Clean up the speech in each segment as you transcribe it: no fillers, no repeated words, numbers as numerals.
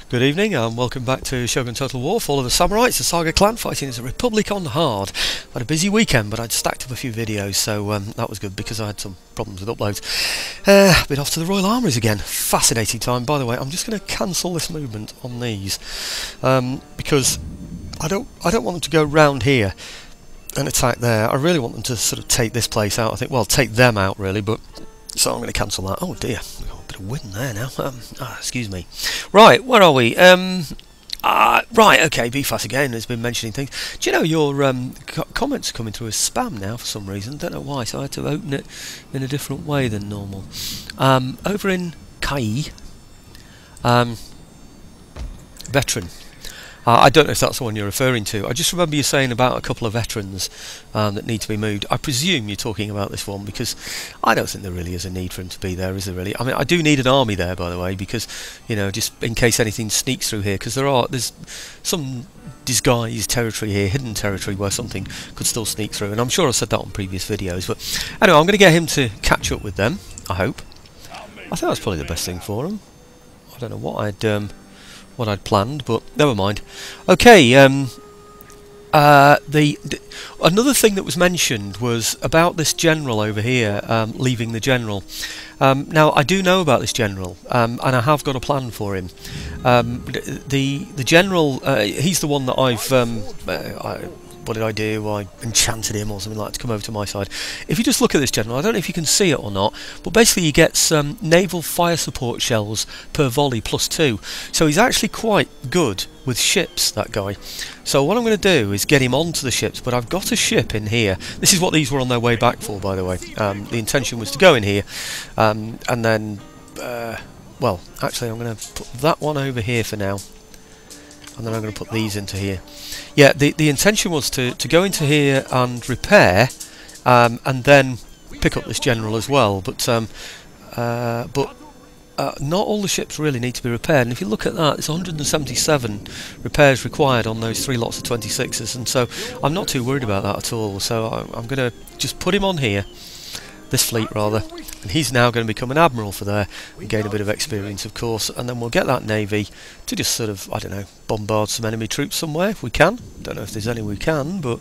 Good evening and welcome back to Shogun Total War. Fall of the Samurais, the Saga clan fighting as a Republic on hard. I had a busy weekend, but I'd stacked up a few videos, so that was good because I had some problems with uploads. Been off to the Royal Armouries again. Fascinating time. By the way, I'm just going to cancel this movement on these because I don't want them to go round here and attack there. I really want them to sort of take this place out. I think, well, take them out really, but so I'm going to cancel that. Oh dear, we've got a bit of wind there now. Excuse me. Right, where are we? Right, okay, BFAS again has been mentioning things. Do you know your comments are coming through as spam now for some reason? Don't know why, so I had to open it in a different way than normal. Over in Kai, veteran. I don't know if that's the one you're referring to. I just remember you saying about a couple of veterans that need to be moved. I presume you're talking about this one because I don't think there really is a need for him to be there, is there really? I mean, I do need an army there, by the way, because, you know, just in case anything sneaks through here, because there's some disguised territory here, hidden territory where something could still sneak through, and I'm sure I said that on previous videos. But anyway, I'm going to get him to catch up with them, I hope. I think that's probably the best thing for him. I don't know what I'd planned, but never mind. Okay, another thing that was mentioned was about this general over here leaving the general. Now I do know about this general, and I have got a plan for him. The general, he's the one that what did I do? I enchanted him or something like that to come over to my side. If you just look at this general, I don't know if you can see it or not, but basically he gets naval fire support shells per volley +2. So he's actually quite good with ships, that guy. So what I'm going to do is get him onto the ships, but I've got a ship in here. This is what these were on their way back for, by the way. The intention was to go in here, and then, well, actually I'm going to put that one over here for now. And then I'm going to put these into here. Yeah, the intention was to go into here and repair, and then pick up this general as well. But not all the ships really need to be repaired. And if you look at that, it's 177 repairs required on those 3 lots of 26s, and so I'm not too worried about that at all. So I'm going to just put him on here. This fleet rather, and he's now going to become an admiral for there and gain a bit of experience, of course, and then we'll get that navy to just sort of, I don't know, bombard some enemy troops somewhere if we can. Don't know if there's any we can, but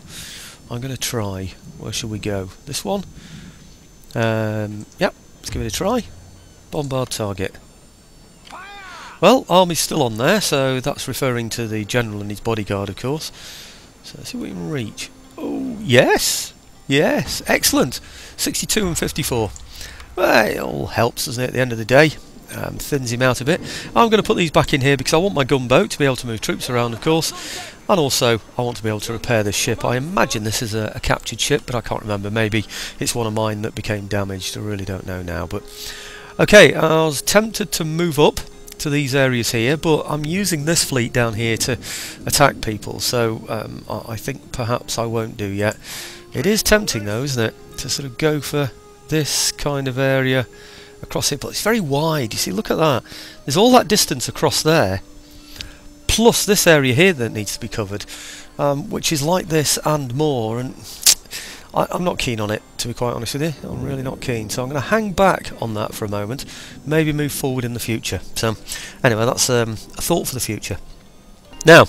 I'm going to try. Where should we go? This one? Yep, let's give it a try. Bombard target. Well, army's still on there, so that's referring to the general and his bodyguard, of course. So let's see what we can reach. Oh, yes! Yes, excellent. 62 and 54. Well, it all helps, doesn't it, at the end of the day? Thins him out a bit. I'm going to put these back in here because I want my gunboat to be able to move troops around, of course. And also, I want to be able to repair this ship. I imagine this is a captured ship, but I can't remember. Maybe it's one of mine that became damaged. I really don't know now. But okay, I was tempted to move up to these areas here, but I'm using this fleet down here to attack people. So I think perhaps I won't do yet. It is tempting though, isn't it, to sort of go for this kind of area across here, but it's very wide. You see, look at that. There's all that distance across there, plus this area here that needs to be covered, which is like this and more, and I'm not keen on it, to be quite honest with you. I'm really not keen, so I'm going to hang back on that for a moment, maybe move forward in the future. So, anyway, that's a thought for the future. Now,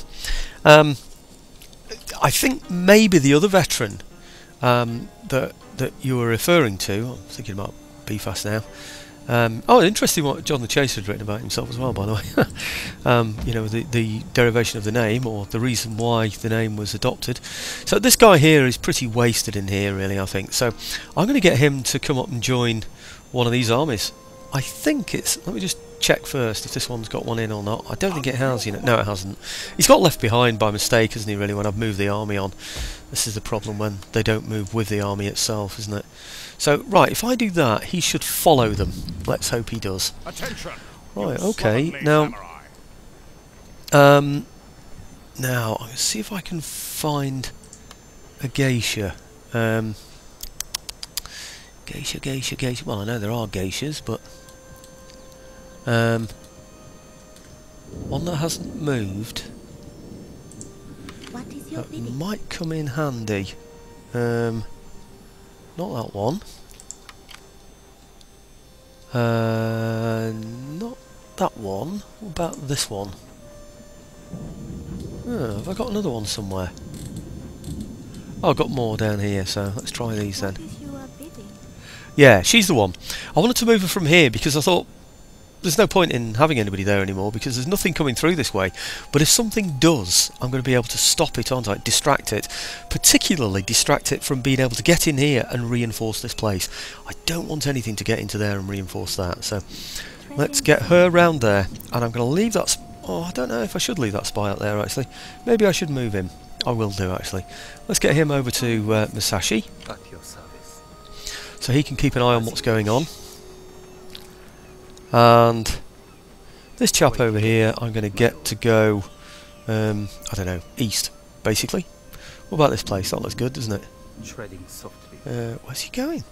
I think maybe the other veteran that you were referring to, I'm thinking about BFAS now. Oh, interesting what John the Chaser had written about himself as well, by the way. You know, the derivation of the name, or the reason why the name was adopted. So this guy here is pretty wasted in here, really, I think. So I'm going to get him to come up and join one of these armies. I think it's... Let me just check first if this one's got one in or not. I don't think it has, you know. No, it hasn't. He's got left behind by mistake, hasn't he, really, when I've moved the army on. This is the problem when they don't move with the army itself, isn't it? So, right, if I do that, he should follow them. Let's hope he does. Attention. Right, okay. Now, now, I'll see if I can find a geisha. Geisha. Well, I know there are geishas, but one that hasn't moved might come in handy. Not that one. Not that one. What about this one? Oh, have I got another one somewhere? Oh, I've got more down here, so let's try these then. Yeah, she's the one. I wanted to move her from here because I thought there's no point in having anybody there anymore because there's nothing coming through this way. But if something does, I'm going to be able to stop it, aren't I? Distract it. Particularly distract it from being able to get in here and reinforce this place. I don't want anything to get into there and reinforce that. So let's get her round there. And I'm going to leave that... Oh, I don't know if I should leave that spy out there, actually. Maybe I should move him. I will do, actually. Let's get him over to Musashi. At your service. So he can keep an eye on what's going on. And this chap over here, I'm going to get to go, I don't know, east, basically. What about this place? That looks good, doesn't it? Treading softly. Where's he going?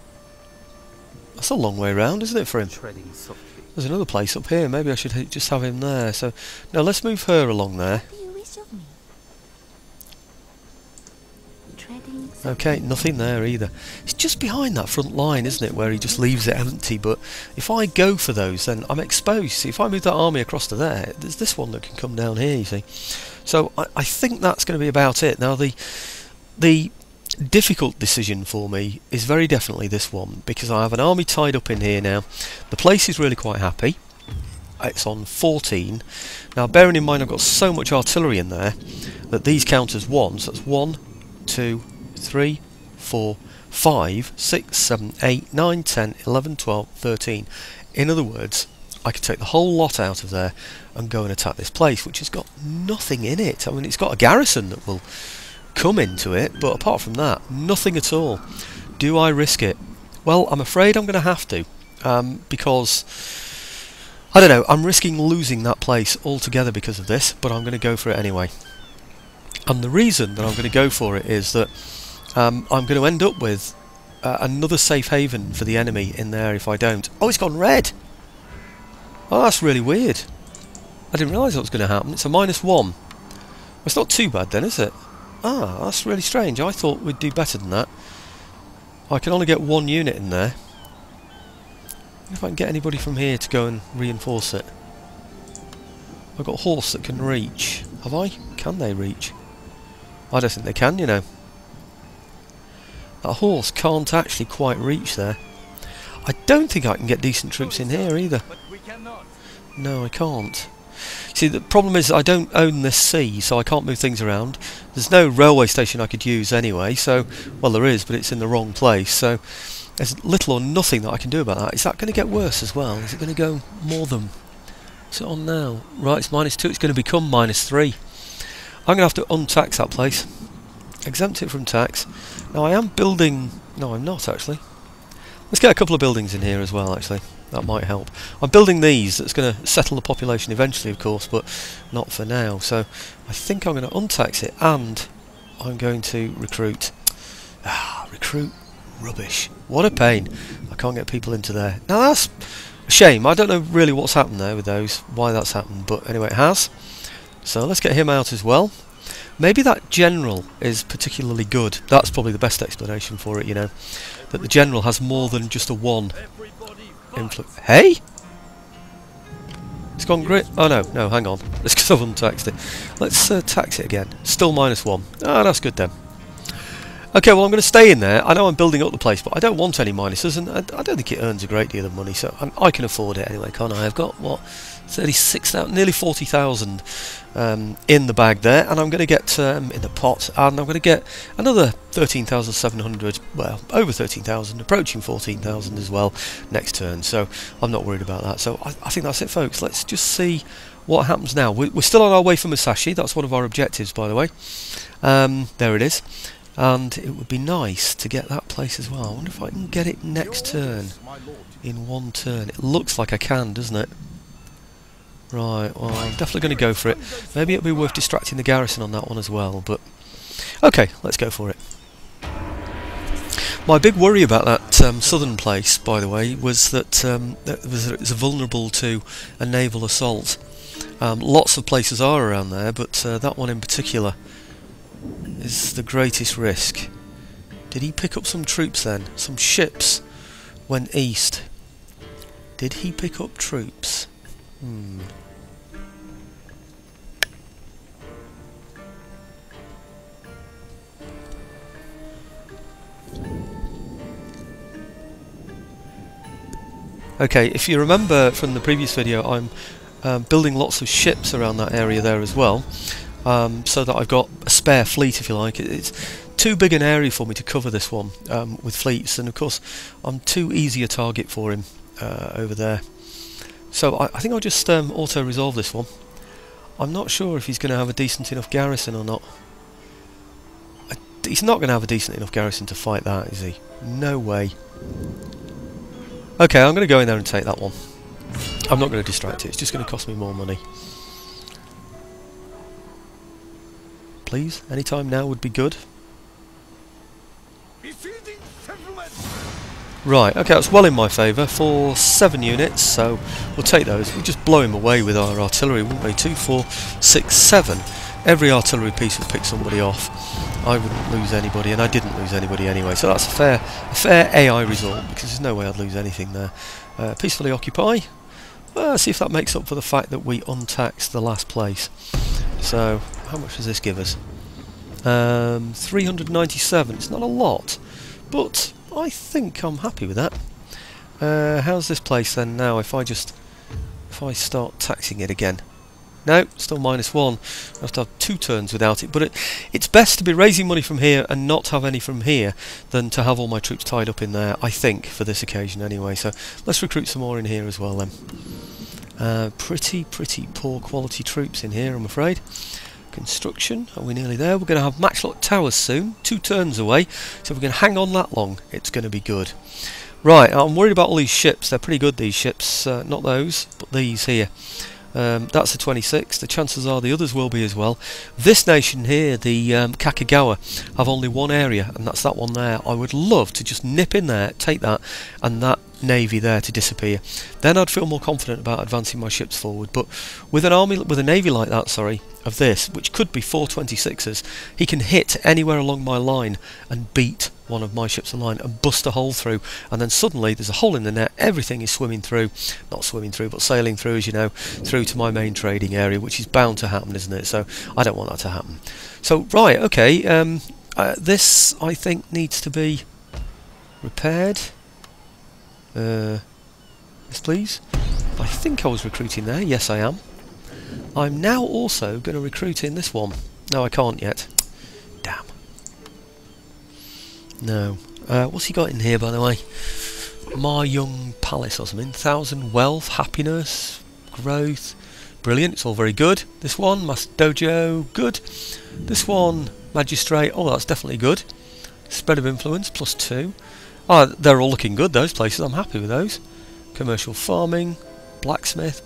That's a long way round, isn't it, for him? Treading softly. There's another place up here. Maybe I should just have him there. So, now let's move her along there. Okay, nothing there either. It's just behind that front line, isn't it, where he just leaves it empty. But if I go for those, then I'm exposed. See, if I move that army across to there, there's this one that can come down here, you see. So I think that's going to be about it. Now, the difficult decision for me is very definitely this one, because I have an army tied up in here now. The place is really quite happy. It's on 14. Now, bearing in mind I've got so much artillery in there that these count as 1. So that's 1, 2, 3, 4, 5, 6, 7, 8, 9, 10, 11, 12, 13. In other words, I could take the whole lot out of there and go and attack this place, which has got nothing in it. I mean, it's got a garrison that will come into it, but apart from that, nothing at all. Do I risk it? Well, I'm afraid I'm going to have to, because, I don't know, I'm risking losing that place altogether because of this, but I'm going to go for it anyway. And the reason that I'm going to go for it is that I'm going to end up with another safe haven for the enemy in there if I don't. Oh, it's gone red! Oh, that's really weird. I didn't realise that was going to happen. It's a -1. It's not too bad then, is it? Ah, that's really strange. I thought we'd do better than that. I can only get 1 unit in there. If I can get anybody from here to go and reinforce it. I've got a horse that can reach. Have I? Can they reach? I don't think they can, you know. That horse can't actually quite reach there. I don't think I can get decent troops in here either. No, I can't. See, the problem is I don't own this sea, so I can't move things around. There's no railway station I could use anyway, so... Well, there is, but it's in the wrong place, so... There's little or nothing that I can do about that. Is that going to get worse as well? Is it going to go more than... What's it on now? Right, it's -2. It's going to become -3. I'm going to have to untax that place. Exempt it from tax. Now, I am building... No, I'm not, actually. Let's get a couple of buildings in here as well, actually. That might help. I'm building these. That's going to settle the population eventually, of course, but not for now. So I think I'm going to untax it, and I'm going to recruit. Recruit rubbish. What a pain. I can't get people into there. Now that's a shame. I don't know really what's happened there with those, why that's happened, but anyway, it has. So let's get him out as well. Maybe that general is particularly good. That's probably the best explanation for it, you know. That the general has more than just a 1 influence. Hey? It's gone great. Oh no, no, hang on. It's because I've untaxed it. Let's tax it again. Still -1. Ah, that's good then. Okay, well I'm going to stay in there. I know I'm building up the place, but I don't want any minuses, and I don't think it earns a great deal of money, so I can afford it anyway, can't I? I've got, what, 36,000, nearly 40,000 in the bag there, and I'm going to get in the pot, and I'm going to get another 13,700, well, over 13,000, approaching 14,000 as well next turn, so I'm not worried about that. So I think that's it, folks. Let's just see what happens now. We're still on our way for Musashi. That's one of our objectives, by the way. There it is. And it would be nice to get that place as well. I wonder if I can get it next turn in 1 turn. It looks like I can, doesn't it? Right, well, I'm definitely going to go for it. Maybe it'll be worth distracting the garrison on that one as well, but... Okay, let's go for it. My big worry about that southern place, by the way, was that it was vulnerable to a naval assault. Lots of places are around there, but that one in particular is the greatest risk. Did he pick up some troops then? Some ships went east. Did he pick up troops? Okay, if you remember from the previous video, I'm building lots of ships around that area there as well, so that I've got a spare fleet, if you like. It's too big an area for me to cover this one with fleets, and of course I'm too easy a target for him over there. So I think I'll just auto-resolve this one. I'm not sure if he's going to have a decent enough garrison or not. He's not going to have a decent enough garrison to fight that, is he? No way. Okay, I'm going to go in there and take that one. I'm not going to distract it, it's just going to cost me more money. Please, any time now would be good. Right, okay, that's well in my favour for 7 units, so we'll take those. We'll just blow him away with our artillery, wouldn't we? 2, 4, 6, 7. Every artillery piece will pick somebody off. I wouldn't lose anybody, and I didn't lose anybody anyway, so that's a fair AI result, because there's no way I'd lose anything there. Peacefully occupy. See if that makes up for the fact that we untaxed the last place. So, how much does this give us? 397. It's not a lot, but I think I'm happy with that. How's this place then now? If I start taxing it again? No, still -1. I have to have 2 turns without it. But it's best to be raising money from here and not have any from here than to have all my troops tied up in there, I think, for this occasion anyway. So let's recruit some more in here as well then. Pretty poor quality troops in here, I'm afraid. Construction, are we nearly there? We're going to have matchlock towers soon, 2 turns away. So if we can hang on that long, it's going to be good. Right, I'm worried about all these ships. They're pretty good, these ships. Not those, but these here. That's a 26. The chances are the others will be as well. This nation here, the Kakagawa, have only one area, and that's that one there. I would love to just nip in there, take that, and that navy there to disappear. Then I'd feel more confident about advancing my ships forward. But with a navy like that, sorry, of this, which could be 4 26s, he can hit anywhere along my line and beat one of my ships aligned and bust a hole through, and then suddenly there's a hole in the net, everything is swimming through, not swimming through but sailing through, as you know, through to my main trading area, which is bound to happen, isn't it? So I don't want that to happen. So right, okay, this I think needs to be repaired. Yes please. I think I was recruiting there, yes I am. I'm now also going to recruit in this one. No, I can't yet. Damn. No. What's he got in here, by the way? My Young Palace or something. 1,000 wealth, happiness, growth. Brilliant, it's all very good. This one, Master Dojo, good. This one, Magistrate, oh that's definitely good. Spread of influence, +2. Oh, they're all looking good, those places, I'm happy with those. Commercial farming, blacksmith.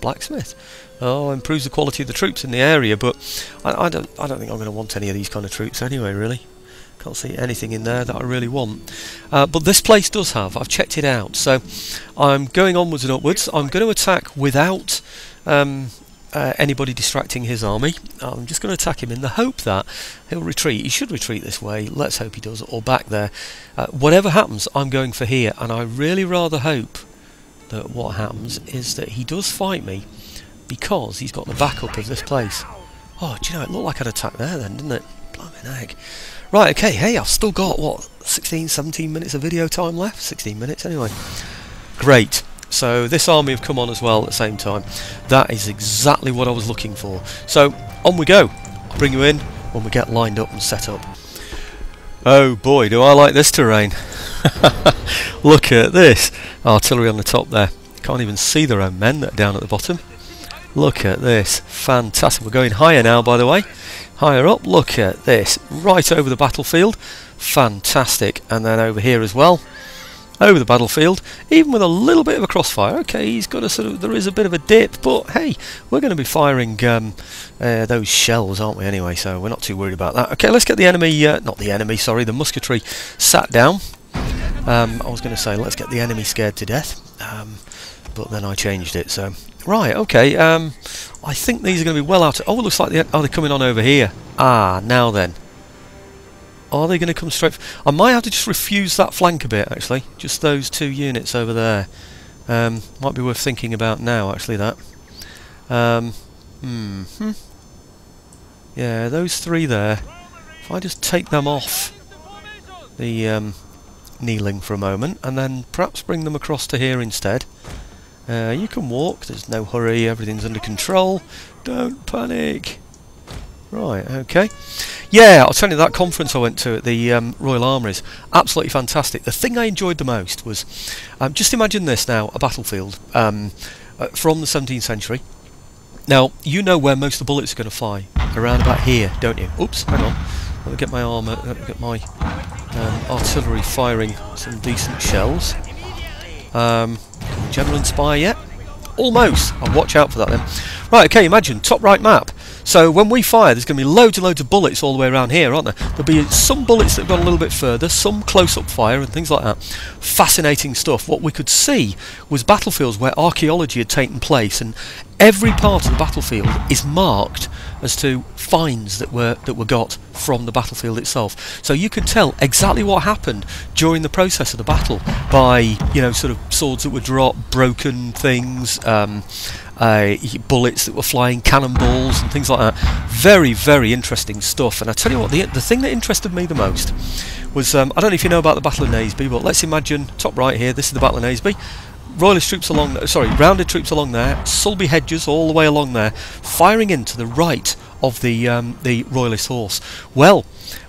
Oh, improves the quality of the troops in the area, but I don't think I'm going to want any of these kind of troops anyway, really. Can't see anything in there that I really want. But this place does have, I've checked it out, so I'm going onwards and upwards. I'm going to attack without anybody distracting his army. I'm just going to attack him in the hope that he'll retreat. He should retreat this way, let's hope he does, or back there. Whatever happens, I'm going for here, and I really rather hope that what happens is that he does fight me, because he's got the backup of this place. Oh, do you know, it looked like I'd attacked there then, didn't it? Blimey egg. Right, okay, hey, I've still got, what, 16, 17 minutes of video time left? 16 minutes, anyway. Great. So this army have come on as well at the same time. That is exactly what I was looking for. So, on we go. I'll bring you in when we get lined up and set up. Oh boy, do I like this terrain. Look at this. Artillery on the top there. Can't even see their own men that are down at the bottom. Look at this, fantastic. We're going higher now, by the way. Higher up, look at this. Right over the battlefield. Fantastic. And then over here as well. Over the battlefield, even with a little bit of a crossfire. Okay, he's got a sort of, there is a bit of a dip, but hey, we're going to be firing those shells, aren't we, anyway, so we're not too worried about that. Okay, let's get the enemy, not the enemy, sorry, the musketry sat down. I was going to say, let's get the enemy scared to death, but then I changed it, so... Right, okay, I think these are going to be well out of... Oh, it looks like they're coming on over here. Ah, now then. Are they going to come straight... I might have to just refuse that flank a bit, actually. Just those 2 units over there. Might be worth thinking about now, actually, that. Yeah, those 3 there. If I just take them off the kneeling for a moment, and then perhaps bring them across to here instead. You can walk, there's no hurry, everything's under control. Don't panic. Right, okay. Yeah, I'll tell you, that conference I went to at the Royal Armouries, absolutely fantastic. The thing I enjoyed the most was, just imagine this now, a battlefield from the 17th century. Now, you know where most of the bullets are going to fly, around about here, don't you? Oops, hang on. Let me get my armour, let me get my artillery firing some decent shells. General Inspire yet? Almost! I'll watch out for that then. Right, okay, imagine, top right map. So when we fire, there's going to be loads and loads of bullets all the way around here, aren't there? There'll be some bullets that have gone a little bit further, some close-up fire and things like that. Fascinating stuff. What we could see was battlefields where archaeology had taken place, and every part of the battlefield is marked as to finds that were got from the battlefield itself. So you could tell exactly what happened during the process of the battle by, you know, sort of swords that were dropped, broken things, bullets that were flying, cannonballs and things like that. Very, very interesting stuff. And I tell you what, the thing that interested me the most was, I don't know if you know about the Battle of Naseby, but let's imagine, top right here, this is the Battle of Naseby. Royalist troops along there, sorry, rounded troops along there, Sulby hedges all the way along there, firing into the right of the Royalist horse. Well,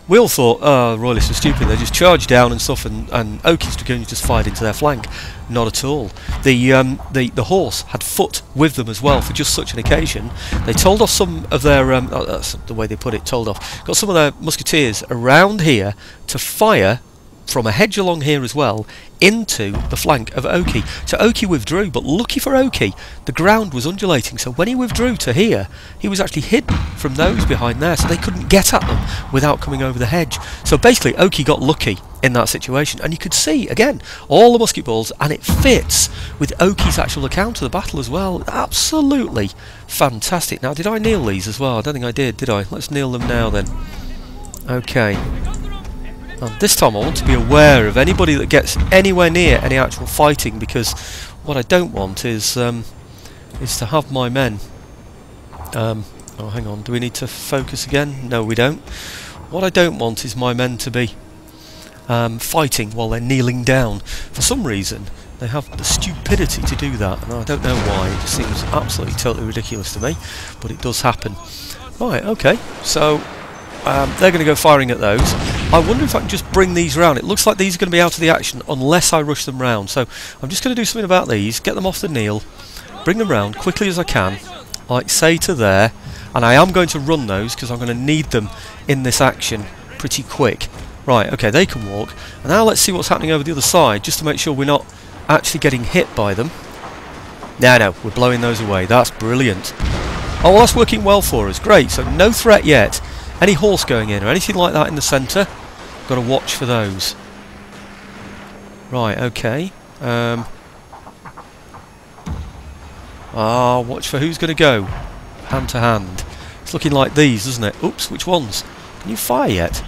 we all thought, oh, the Royalists were stupid, they just charged down and stuff, and Oki's dragoons just fired into their flank. Not at all. The horse had foot with them as well for just such an occasion. They told off some of their, that's the way they put it, told off, got some of their musketeers around here to fire from a hedge along here as well into the flank of Oki. So Oki withdrew, but lucky for Oki, the ground was undulating, so when he withdrew to here, he was actually hidden from those behind there, so they couldn't get at them without coming over the hedge. So basically Oki got lucky in that situation, and you could see again all the musket balls, and it fits with Oki's actual account of the battle as well. Absolutely fantastic. Now, did I kneel these as well? I don't think I did I? Let's kneel them now then. Okay. And this time I want to be aware of anybody that gets anywhere near any actual fighting, because what I don't want is to have my men. Oh, hang on. Do we need to focus again? No, we don't. What I don't want is my men to be fighting while they're kneeling down. For some reason, they have the stupidity to do that, and I don't know why. It just seems absolutely totally ridiculous to me, but it does happen. Right, okay. So they're going to go firing at those. I wonder if I can just bring these round. It looks like these are going to be out of the action unless I rush them round. So I'm just going to do something about these, get them off the kneel, bring them round quickly as I can, like say to there, and I am going to run those because I'm going to need them in this action pretty quick. Right, okay, they can walk. And now let's see what's happening over the other side, just to make sure we're not actually getting hit by them. No, we're blowing those away. That's brilliant. Oh, well, that's working well for us. Great, so no threat yet. Any horse going in or anything like that in the centre, got to watch for those. Right, okay. Watch for who's going to go. Hand to hand. It's looking like these, doesn't it? Oops, which ones? Can you fire yet?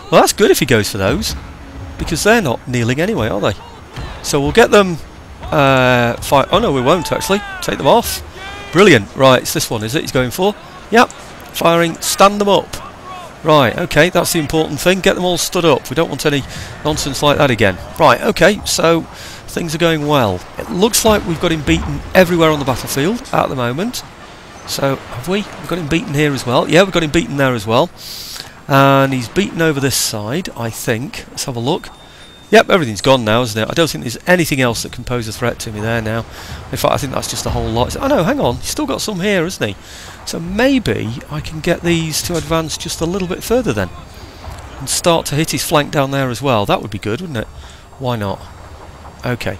Well, that's good if he goes for those, because they're not kneeling anyway, are they? So we'll get them fire. Oh no, we won't actually. Take them off. Brilliant. Right, it's this one, is it? He's going for? Yep. Firing. Stand them up. Right, okay, that's the important thing. Get them all stood up. We don't want any nonsense like that again. Right, okay, so things are going well. It looks like we've got him beaten everywhere on the battlefield at the moment. So, have we? We've got him beaten here as well. Yeah, we've got him beaten there as well. And he's beaten over this side, I think. Let's have a look. Yep, everything's gone now, isn't it? I don't think there's anything else that can pose a threat to me there now. In fact, I think that's just a whole lot. Oh no, hang on. He's still got some here, hasn't he? So maybe I can get these to advance just a little bit further then. And start to hit his flank down there as well. That would be good, wouldn't it? Why not? Okay.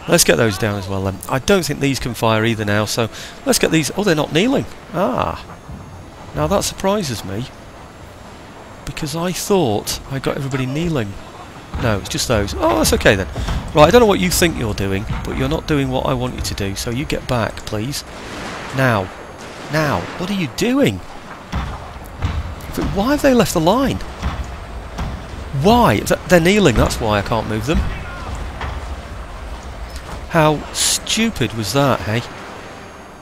Let's get those down as well then. I don't think these can fire either now, so let's get these... Oh, they're not kneeling. Ah. Now that surprises me, because I thought I got everybody kneeling. No, it's just those. Oh, that's okay then. Right, I don't know what you think you're doing, but you're not doing what I want you to do, so you get back, please. Now, what are you doing? Why have they left the line? Why? They're kneeling, that's why I can't move them. How stupid was that, hey?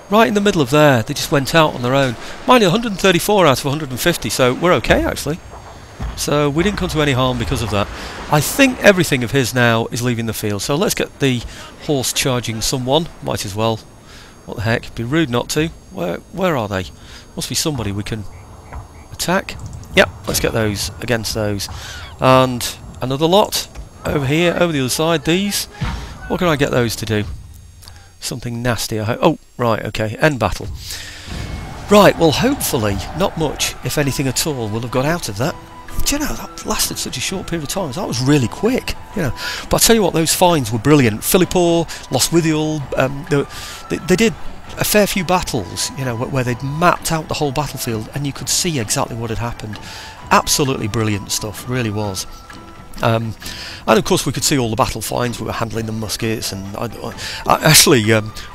Right in the middle of there, they just went out on their own. Mind you, 134 out of 150, so we're okay actually. So we didn't come to any harm because of that. I think everything of his now is leaving the field. So let's get the horse charging someone. Might as well. What the heck? Be rude not to. Where are they? Must be somebody we can attack. Yep, let's get those against those. And another lot over here, over the other side. These. What can I get those to do? Something nasty, I hope. Oh, right, okay. End battle. Right, well, hopefully, not much, if anything at all, will have got out of that. Do you know, that lasted such a short period of time. That was really quick, you know. But I tell you what, those finds were brilliant. Philippor, Lostwithiel, they did a fair few battles, you know, where they'd mapped out the whole battlefield and you could see exactly what had happened. Absolutely brilliant stuff, really was. And of course we could see all the battle finds. We were handling the muskets, and actually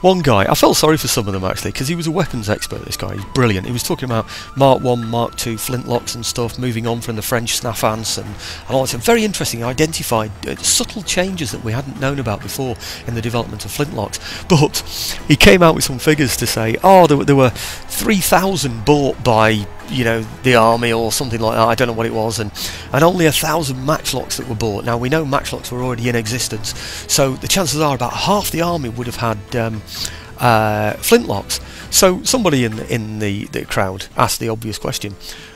one guy, I felt sorry for some of them actually, because he was a weapons expert. This guy, he's brilliant. He was talking about Mark 1, Mark 2 flintlocks and stuff, moving on from the French snaffants and all that. Very interesting. He identified subtle changes that we hadn't known about before in the development of flintlocks. But he came out with some figures to say, oh, there were 3,000 bought by, you know, the army or something like that. I don't know what it was, and only 1,000 matchlocks that were bought. Now we know matchlocks were already in existence, so the chances are about half the army would have had flintlocks. So somebody in the crowd asked the obvious question.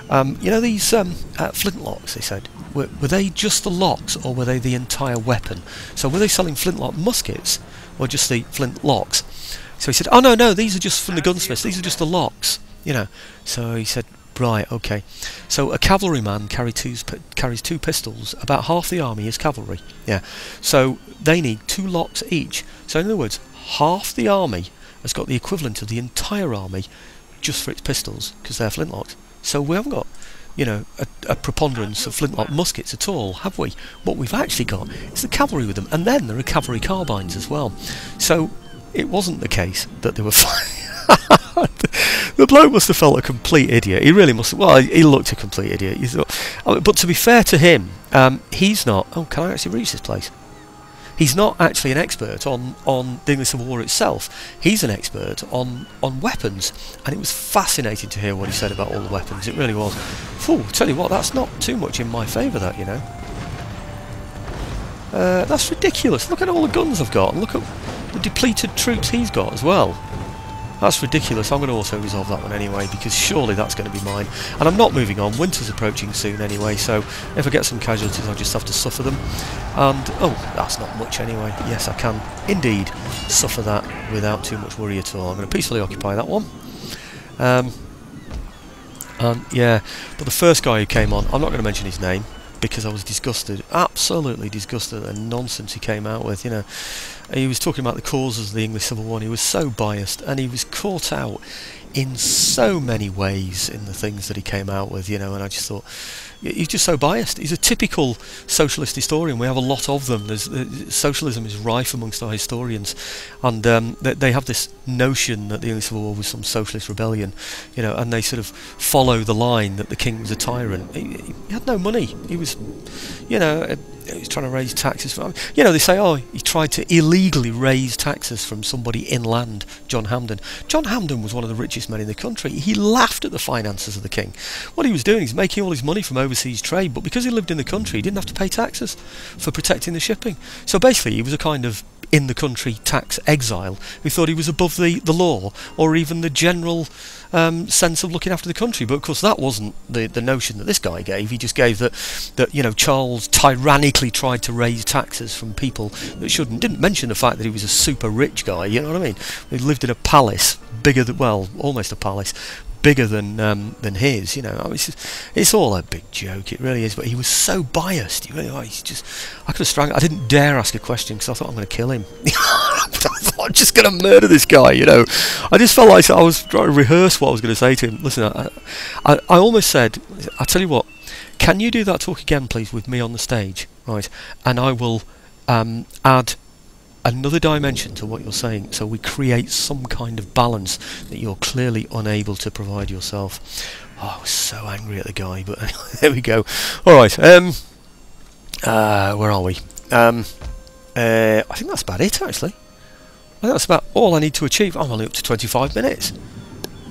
You know, these flintlocks, they said, were they just the locks or were they the entire weapon? So were they selling flintlock muskets or just the flintlocks? So he said, oh no, these are just from the gunsmiths, these are just the locks, you know. So he said, right, okay. So a cavalryman carries two pistols. About half the army is cavalry. Yeah. So they need 2 locks each. So in other words, half the army has got the equivalent of the entire army just for its pistols, because they're flintlocks. So we haven't got, you know, a preponderance of flintlock muskets at all, have we? What we've actually got is the cavalry with them, and then there are cavalry carbines as well. So it wasn't the case that they were the bloke must have felt a complete idiot. He really must have. Well, he looked a complete idiot. You thought, but to be fair to him, he's not. Oh, can I actually reach this place? He's not actually an expert on the English Civil War itself. He's an expert on weapons, and it was fascinating to hear what he said about all the weapons. It really was. Phew, tell you what, that's not too much in my favour, that, you know. That's ridiculous. Look at all the guns I've got, and look at the depleted troops he's got as well. That's ridiculous. I'm going to also resolve that one anyway, because surely that's going to be mine. And I'm not moving on. Winter's approaching soon anyway, so if I get some casualties I'll just have to suffer them. And, oh, that's not much anyway. Yes, I can indeed suffer that without too much worry at all. I'm going to peacefully occupy that one. Yeah, but the first guy who came on, I'm not going to mention his name, because I was disgusted, absolutely disgusted at the nonsense he came out with, you know. He was talking about the causes of the English Civil War, and he was so biased, and he was caught out in so many ways in the things that he came out with, you know, and I just thought, he's just so biased. He's a typical socialist historian. We have a lot of them. Socialism is rife amongst our historians, and they have this notion that the English Civil War was some socialist rebellion, you know, and they sort of follow the line that the king was a tyrant. He had no money. He was, you know, he was trying to raise taxes from, you know, they say, oh, he tried to illegally raise taxes from somebody inland, John Hampden. John Hampden was one of the richest men in the country. He laughed at the finances of the king. What he was doing is making all his money from overseas trade, but because he lived in the country, he didn't have to pay taxes for protecting the shipping. So basically, he was a kind of in-the-country tax exile who thought he was above the law, or even the general sense of looking after the country. But of course that wasn't the notion that this guy gave. He just gave that you know, Charles tyrannically tried to raise taxes from people that shouldn't. Didn't mention the fact that he was a super rich guy, you know what I mean? He lived in a palace bigger than, well, almost a palace bigger than his, you know. I mean, it's all a big joke, it really is. But he was so biased. He really, he's just, I could have strangled. I didn't dare ask a question because I thought I'm going to kill him. I thought I'm just going to murder this guy, you know. I just felt like I was trying to rehearse what I was going to say to him. Listen, I almost said, I tell you what, can you do that talk again, please, with me on the stage, right? And I will add another dimension to what you're saying, so we create some kind of balance that you're clearly unable to provide yourself. Oh, I was so angry at the guy, but anyway, there we go. Alright, where are we? I think that's about it, actually. I think that's about all I need to achieve. I'm only up to 25 minutes.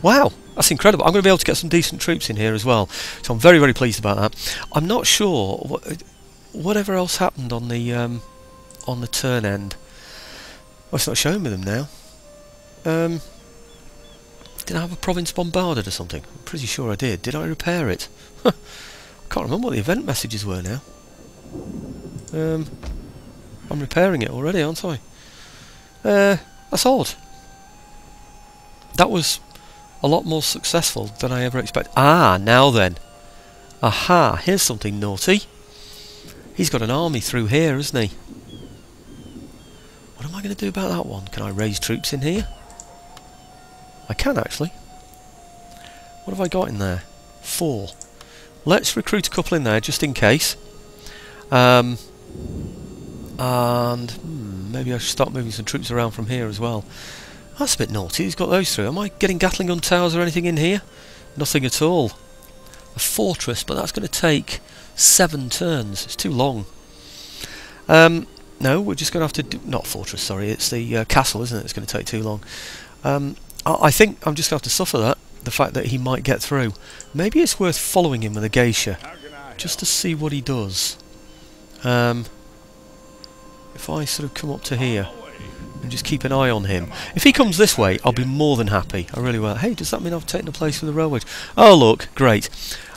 Wow, That's incredible. I'm going to be able to get some decent troops in here as well. So I'm very, very pleased about that. I'm not sure whatever else happened on the turn end. Oh, it's not showing me them now. Did I have a province bombarded or something? I'm pretty sure I did. Did I repair it? I can't remember what the event messages were now. I'm repairing it already, aren't I? That's odd. That was a lot more successful than I ever expected. Ah, now then. Aha, here's something naughty. He's got an army through here, hasn't he? What am I going to do about that one? Can I raise troops in here? I can, actually. What have I got in there? 4. Let's recruit a couple in there, just in case. And maybe I should start moving some troops around from here as well. That's a bit naughty, he's got those through. Am I getting Gatling gun towers or anything in here? Nothing at all. A fortress, but that's going to take 7 turns. It's too long. No, we're just going to have to do... Not fortress, sorry. It's the castle, isn't it? It's going to take too long. I think I'm just going to have to suffer that. The fact that he might get through. Maybe it's worth following him with a geisha. Just to see what he does. If I sort of come up to here and just keep an eye on him. If he comes this way, I'll be more than happy. I really will. Hey, does that mean I've taken a place for the railway? Oh, look, great.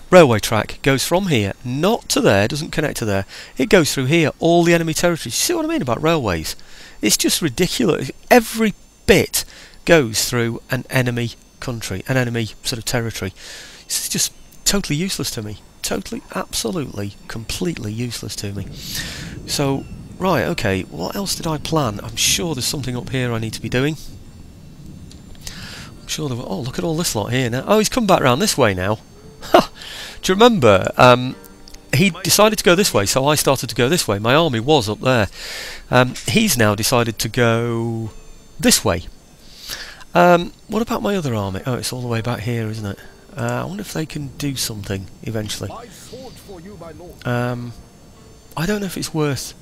Railway track goes from here, not to there, doesn't connect to there. It goes through here, all the enemy territories. You see what I mean about railways? It's just ridiculous. Every bit goes through an enemy country, an enemy sort of territory. It's just totally useless to me. Totally, absolutely, completely useless to me. So, right, okay, what else did I plan? I'm sure there's something up here I need to be doing. I'm sure there were... Oh, look at all this lot here now. Oh, he's come back round this way now. Ha! Do you remember? He decided to go this way, so I started to go this way. My army was up there. He's now decided to go this way. What about my other army? Oh, it's all the way back here, isn't it? I wonder if they can do something eventually. I don't know if it's worth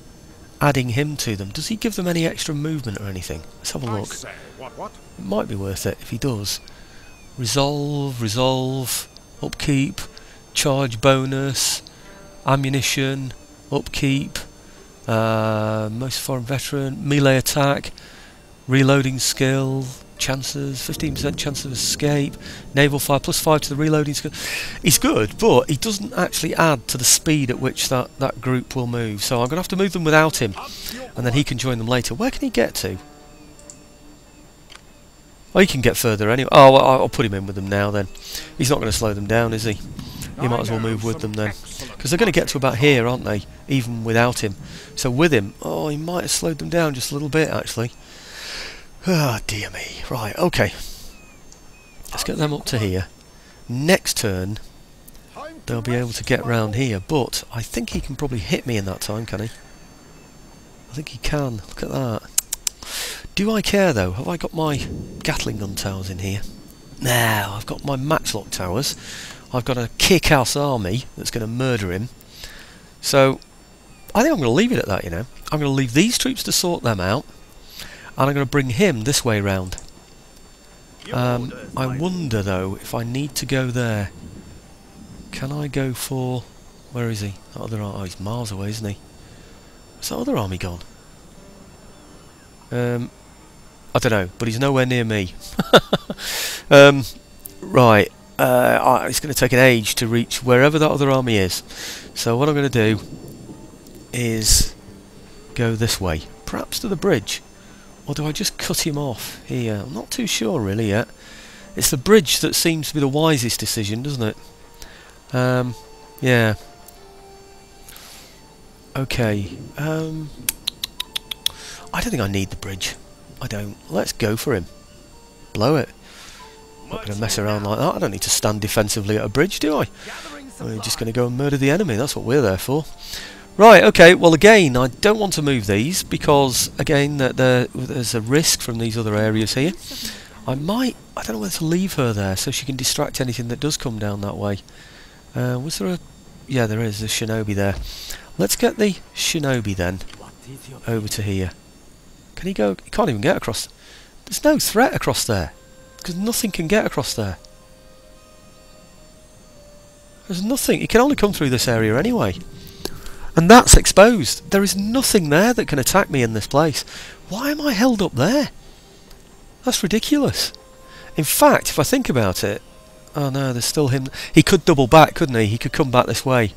adding him to them. Does he give them any extra movement or anything? Let's have a look. It might be worth it if he does. Resolve, upkeep, charge bonus, ammunition, upkeep, most foreign veteran, melee attack, reloading skill, chances, 15% chance of escape, naval fire, +5 to the reloading skill. He's good, but he doesn't actually add to the speed at which that group will move. So I'm going to have to move them without him, and then he can join them later. Where can he get to? Oh, he can get further anyway. Oh, well, I'll put him in with them now then. He's not going to slow them down, is he? He might as well move with them then. Because they're going to get to about here, aren't they? Even without him. So with him, oh, he might have slowed them down just a little bit, actually. Ah, dear me. Right, okay. Let's get them up to here. Next turn, they'll be able to get round here. But I think he can probably hit me in that time, can he? I think he can. Look at that. Do I care though? Have I got my Gatling gun towers in here? No, I've got my matchlock towers. I've got a kick-ass army that's going to murder him. So, I think I'm going to leave it at that, you know. I'm going to leave these troops to sort them out. And I'm going to bring him this way round. I wonder though, if I need to go there. Can I go for... Where is he? That other army. Oh, he's miles away, isn't he? Where's that other army gone? I don't know, but he's nowhere near me. Right, it's going to take an age to reach wherever that other army is. So what I'm going to do is go this way, perhaps to the bridge. Or do I just cut him off here? I'm not too sure really yet. It's the bridge that seems to be the wisest decision, doesn't it? Yeah. Okay. I don't think I need the bridge. I don't. Let's go for him. Blow it. I'm not going to mess around like that. I don't need to stand defensively at a bridge, do I? We're just going to go and murder the enemy. That's what we're there for. Right, okay, well again, I don't want to move these because, again, there's a risk from these other areas here. I don't know whether to leave her there so she can distract anything that does come down that way. Was there a... Yeah, there is, a shinobi there. Let's get the shinobi then over to here. Can he go? He can't even get across. There's no threat across there because nothing can get across there. There's nothing. He can only come through this area anyway. And that's exposed. There is nothing there that can attack me in this place. Why am I held up there? That's ridiculous. In fact, if I think about it... Oh no, there's still him. He could double back, couldn't he? He could come back this way.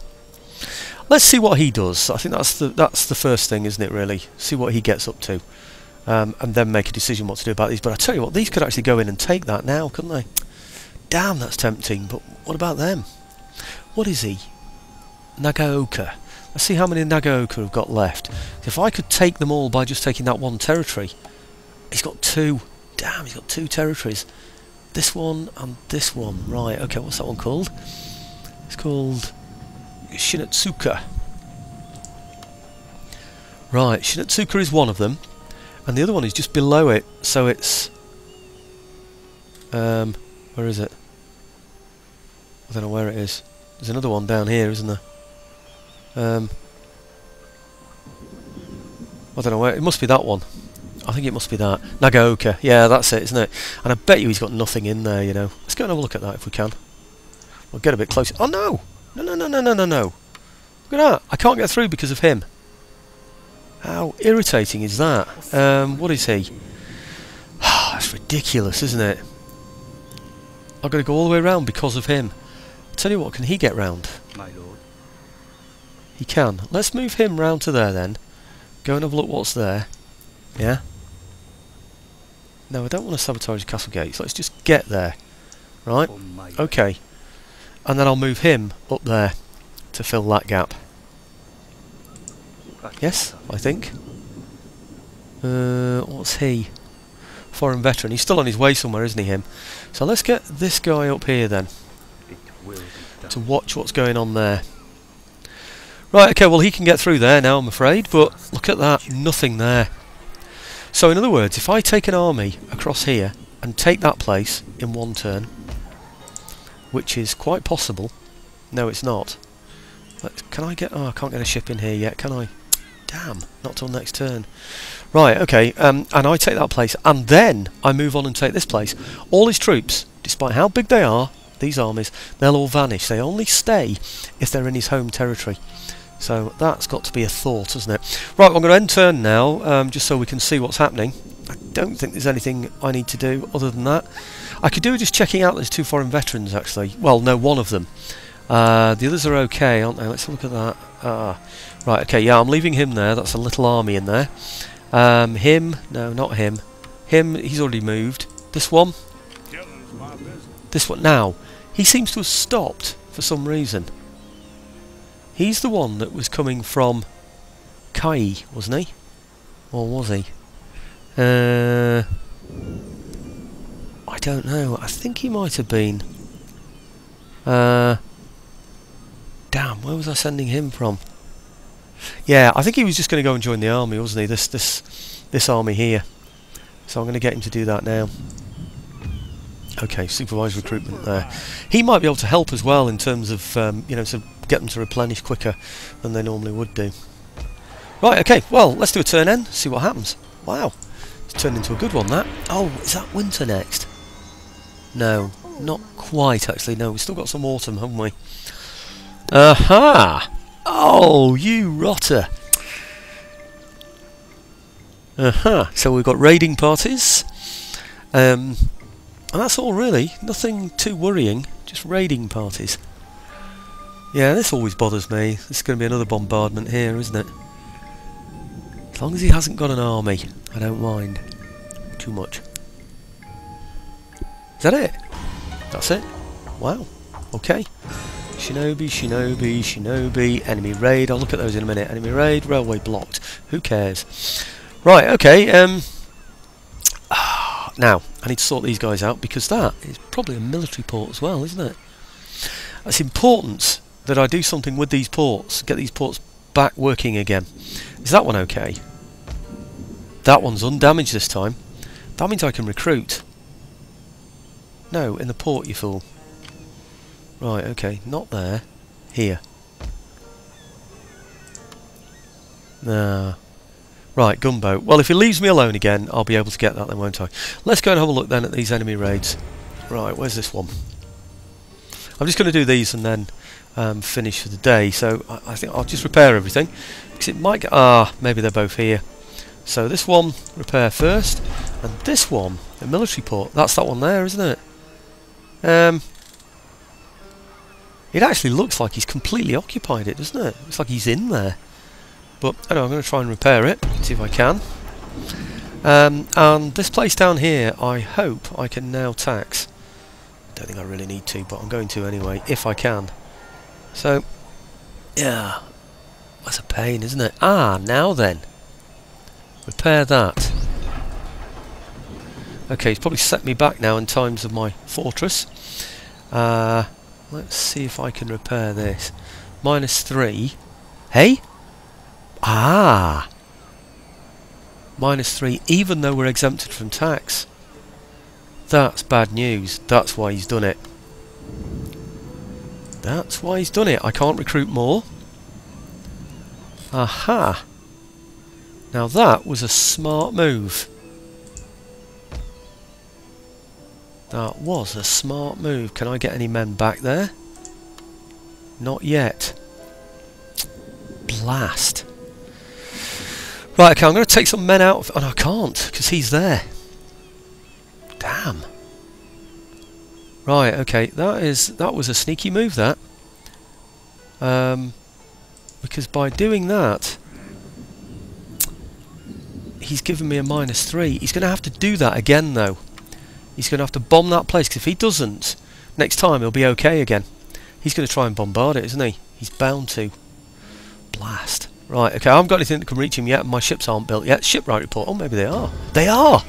Let's see what he does. I think that's the first thing, isn't it, really? See what he gets up to. And then make a decision what to do about these. But I tell you what, these could actually go in and take that now, couldn't they? Damn, that's tempting. But what about them? What is he? Nagaoka. Let's see how many Nagaoka have got left. If I could take them all by just taking that one territory. He's got 2. Damn, he's got 2 territories. This one and this one. Right, okay, what's that one called? It's called Shinatsuka. Right, Shinatsuka is one of them. And the other one is just below it. So it's... where is it? I don't know where it is. There's another one down here, isn't there? I don't know where. It must be that one. I think it must be that. Nagaoka. Yeah, that's it, isn't it? And I bet you he's got nothing in there, you know. Let's go and have a look at that if we can. We'll get a bit closer. Oh, no! No, no, no, no, no, no, no. Look at that. I can't get through because of him. How irritating is that? What is he? That's ridiculous, isn't it? I've got to go all the way around because of him. I'll tell you what, can he get round? My lord. He can. Let's move him round to there then. Go and have a look what's there. Yeah? No, I don't want to sabotage the castle gates. Let's just get there. Right? Okay. And then I'll move him up there to fill that gap. Yes, I think. What's he? Foreign veteran. He's still on his way somewhere, isn't he, him? So let's get this guy up here then. To watch what's going on there. Right, okay, well he can get through there now, I'm afraid, but look at that, nothing there. So in other words, if I take an army across here and take that place in one turn, which is quite possible. No, it's not. Can I get... Oh, I can't get a ship in here yet, can I? Damn, not till next turn. Right, okay, and I take that place, and then I move on and take this place. All his troops, despite how big they are, these armies, they'll all vanish. They only stay if they're in his home territory. So that's got to be a thought, hasn't it? Right, I'm going to end turn now, just so we can see what's happening. I don't think there's anything I need to do other than that. I could do just checking out those 2 foreign veterans, actually. Well, no, one of them. The others are okay, aren't they? Let's have a look at that. Right, okay, yeah, I'm leaving him there. That's a little army in there. Him, no, not him. Him, he's already moved. This one. This one. Now, he seems to have stopped for some reason. He's the one that was coming from Kai, wasn't he? Or was he? I don't know. I think he might have been. Damn, where was I sending him from? Yeah, I think he was just going to go and join the army, wasn't he? This army here. So I'm going to get him to do that now. Okay, supervised recruitment there. He might be able to help as well in terms of, you know, to get them to replenish quicker than they normally would do. Right, okay, well, let's do a turn end, see what happens. Wow, it's turned into a good one, that. Oh, is that winter next? No, not quite, actually, no. We've still got some autumn, haven't we? Aha! Oh, you rotter! Aha, so we've got raiding parties. And that's all really, nothing too worrying, just raiding parties. Yeah, this always bothers me. This is going to be another bombardment here, isn't it? As long as he hasn't got an army, I don't mind too much. Is that it? That's it? Wow, okay. Shinobi, shinobi, shinobi, enemy raid. I'll look at those in a minute. Enemy raid, railway blocked. Who cares? Right, okay, now, I need to sort these guys out because that is probably a military port as well, isn't it? It's important that I do something with these ports, get these ports back working again. Is that one okay? That one's undamaged this time. That means I can recruit. No, in the port, you fool. Right, okay, not there. Here. Nah. Right, gunboat. Well, if he leaves me alone again, I'll be able to get that then, won't I? Let's go and have a look then at these enemy raids. Right, where's this one? I'm just going to do these and then finish for the day. So I think I'll just repair everything, because it might get... maybe they're both here. So this one, repair first, and this one, the military port, that's that one there, isn't it? It actually looks like he's completely occupied it, doesn't it? Looks like he's in there. But anyway, I'm going to try and repair it, see if I can. And this place down here, I hope I can now tax. Don't think I really need to, but I'm going to anyway, if I can. So, yeah, that's a pain, isn't it? Now then. Repair that. Okay, he's probably set me back now in times of my fortress. Let's see if I can repair this. -3. Hey? -3, even though we're exempted from tax. That's bad news. That's why he's done it. That's why he's done it. I can't recruit more. Aha! Now that was a smart move. That was a smart move. Can I get any men back there? Not yet. Blast. Right, okay, I'm going to take some men out of... Oh, no, I can't, because he's there. Damn. Right, okay, that was a sneaky move, that. Because by doing that, he's given me a -3. He's going to have to do that again, though. He's going to have to bomb that place, because if he doesn't, next time he'll be okay again. He's going to try and bombard it, isn't he? He's bound to. Blast. Right, okay, I haven't got anything that can reach him yet, and my ships aren't built yet. Shipwright report. Oh, maybe they are. They are!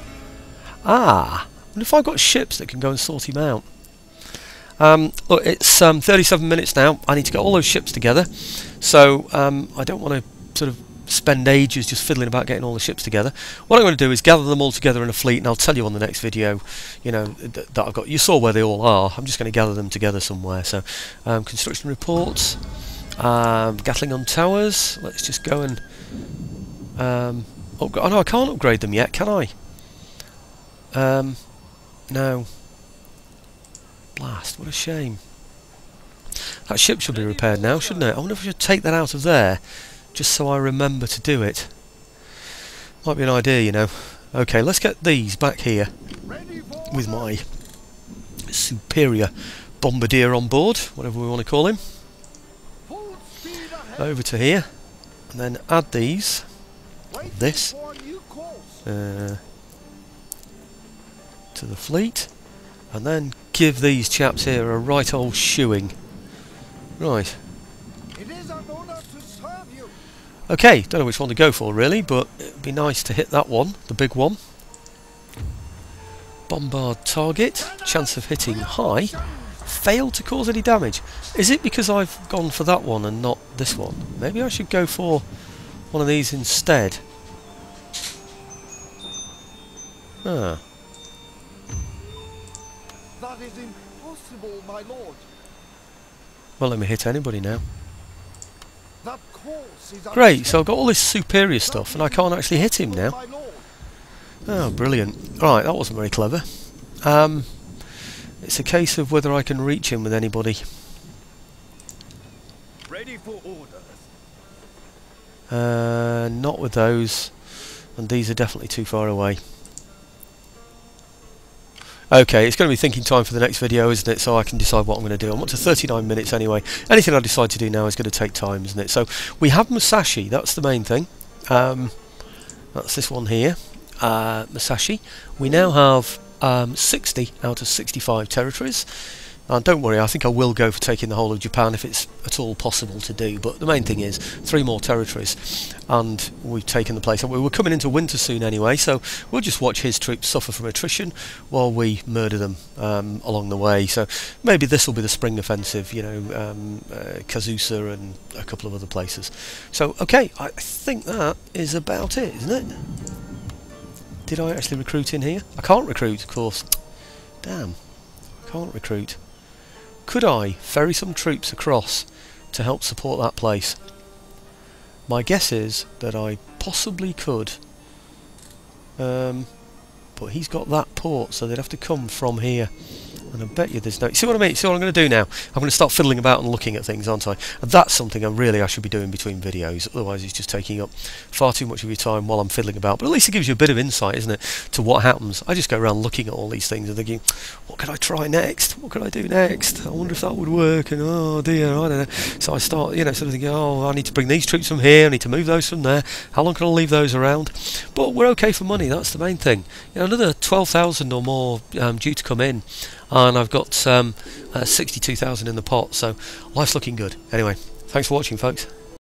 I wonder if I've got ships that can go and sort him out. Look, it's 37 minutes now. I need to get all those ships together. So, I don't want to sort of spend ages just fiddling about getting all the ships together. What I'm going to do is gather them all together in a fleet, and I'll tell you on the next video, you know, that I've got. You saw where they all are. I'm just going to gather them together somewhere. So, construction reports, Gatling on towers. Let's just go and oh no, I can't upgrade them yet, can I? No. Blast! What a shame. That ship should be repaired now, shouldn't it? I wonder if I should take that out of there, just so I remember to do it. Might be an idea, you know. Okay, let's get these back here with my superior bombardier on board, whatever we want to call him. Over to here, and then add these, this, to the fleet, and then give these chaps here a right old shoeing. Right. Okay, don't know which one to go for really, but it'd be nice to hit that one, the big one. Bombard target, chance of hitting high. Failed to cause any damage. Is it because I've gone for that one and not this one? Maybe I should go for one of these instead. That is impossible, my lord. Well, let me hit anybody now. That course is Great, so I've got all this superior stuff and I can't actually hit him now. Oh, brilliant. Right, that wasn't very clever. It's a case of whether I can reach him with anybody. Ready for orders. Not with those, and these are definitely too far away. Okay, it's going to be thinking time for the next video, isn't it? So I can decide what I'm going to do. I'm up to 39 minutes anyway. Anything I decide to do now is going to take time, isn't it? So we have Musashi, that's the main thing. That's this one here, Musashi. We now have 60 out of 65 territories. And don't worry, I think I will go for taking the whole of Japan if it's at all possible to do, but the main thing is 3 more territories and we've taken the place. We're coming into winter soon anyway, so we'll just watch his troops suffer from attrition while we murder them along the way. So maybe this will be the spring offensive, you know, Kazusa and a couple of other places. So okay, I think that is about it, isn't it? Did I actually recruit in here? I can't recruit, of course. Damn, I can't recruit. Could I ferry some troops across to help support that place? My guess is that I possibly could. But he's got that port, so they'd have to come from here. And I bet you there's no... See what I mean? See what I'm going to do now? I'm going to start fiddling about and looking at things, aren't I? And that's something I should be doing between videos. Otherwise it's just taking up far too much of your time while I'm fiddling about. But at least it gives you a bit of insight, isn't it, to what happens. I just go around looking at all these things and thinking, what could I try next? What could I do next? I wonder if that would work. And oh dear, I don't know. So I start, you know, sort of thinking, oh, I need to bring these troops from here. I need to move those from there. How long can I leave those around? But we're okay for money. That's the main thing. You know, another 12,000 or more due to come in. And I've got 62,000 in the pot, so life's looking good. Anyway, thanks for watching, folks.